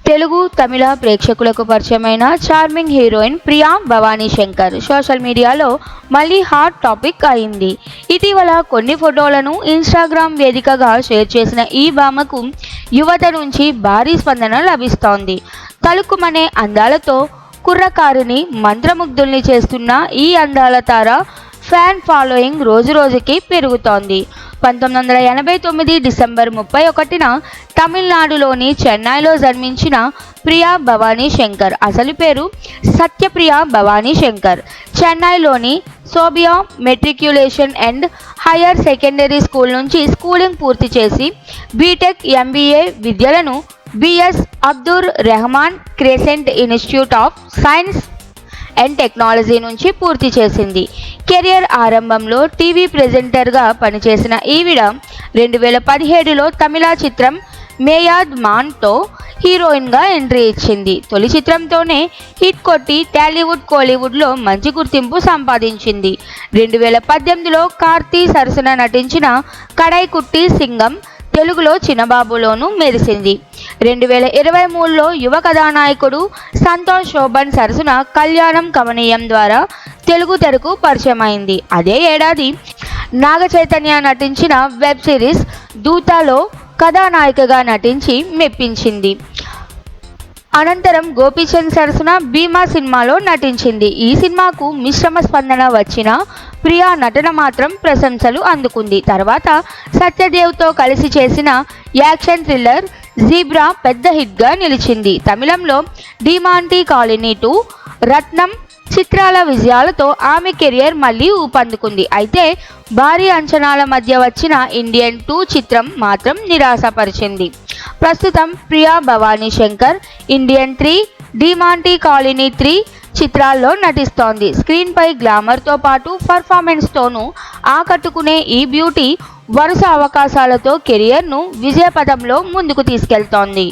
తెలుగు, తమిళ ప్రేక్షకులకు పరిచయమైన charming heroine Priya Bhavani Shankar social మీడియాలో మళ్ళీ హాట్ టాపిక్ అయింది. ఇటీవల కొన్ని ఫోటోలను ఇన్స్టాగ్రామ్ వేదికగా షేర్ చేసిన ఈ భామకు యువత నుంచి భారీ స్పందన లభిస్తోంది. తళుక్కుమనే అందాలతో కుర్రకారుని మంత్రముగ్ధుల్ని చేస్తున్న ఈ అందాల తార ఫ్యాన్ ఫాలోయింగ్ రోజురోజుకి పెరుగుతోంది. 1989 డిసెంబర్ 31న తమిళనాడులోని చెన్నైలో జన్మించిన ప్రియా భవానీ శంకర్ అసలు పేరు సత్యప్రియ భవానీ శంకర్. చెన్నైలోని Sobia matriculation and higher secondary school నుంచి స్కూలింగ్ పూర్తి చేసి బీటెక్, ఎంబీఏ విద్యలను BS Abdur Rahman crescent institute of science and technology నుంచి పూర్తి చేసింది. కెరియర్ ఆరంభంలో టీవీ ప్రెజెంటర్గా పనిచేసిన ఈవిడ 2017లో తమిళ చిత్రం మేయాద్ మాన్తో హీరోయిన్గా ఎంట్రీ ఇచ్చింది. తొలి చిత్రంతోనే హిట్ కొట్టి టాలీవుడ్, కోలీవుడ్లో మంచి గుర్తింపు సంపాదించింది. 2018లో కార్తీ సరసన నటించిన కడైకుట్టి సింగం తెలుగులో చిన్నబాబులోనూ మెరిసింది. 2023లో యువ కథానాయకుడు సంతోష్ శోభన్ సరసన కళ్యాణం కమనీయం ద్వారా తెలుగు తెరకు పరిచయమైంది. అదే ఏడాది నాగ చైతన్య నటించిన వెబ్ సిరీస్ దూతలో కథానాయికగా నటించి మెప్పించింది. అనంతరం గోపీచంద్ సరసన భీమా సినిమాలో నటించింది. ఈ సినిమాకు మిశ్రమ స్పందన వచ్చినా ప్రియా నటన మాత్రం ప్రశంసలు అందుకుంది. తర్వాత సత్యదేవ్తో కలిసి చేసిన యాక్షన్ థ్రిల్లర్ జీబ్రా పెద్ద హిట్గా నిలిచింది. తమిళంలో డిమాంటీ కాలనీ 2, రత్నం చిత్రాల విజయాలతో ఆమె కెరియర్ మళ్ళీ ఊపందుకుంది. అయితే భారీ అంచనాల మధ్య వచ్చిన ఇండియన్ 2 చిత్రం మాత్రం నిరాశపరిచింది. ప్రస్తుతం ప్రియా భవానీ శంకర్ ఇండియన్ 3, డిమాంటీ కాలనీ 3 చిత్రాల్లో నటిస్తోంది. స్క్రీన్పై గ్లామర్తో పాటు పర్ఫార్మెన్స్తోనూ ఆకట్టుకునే ఈ బ్యూటీ వరుస అవకాశాలతో కెరియర్ను విజయపథంలో ముందుకు తీసుకెళ్తోంది.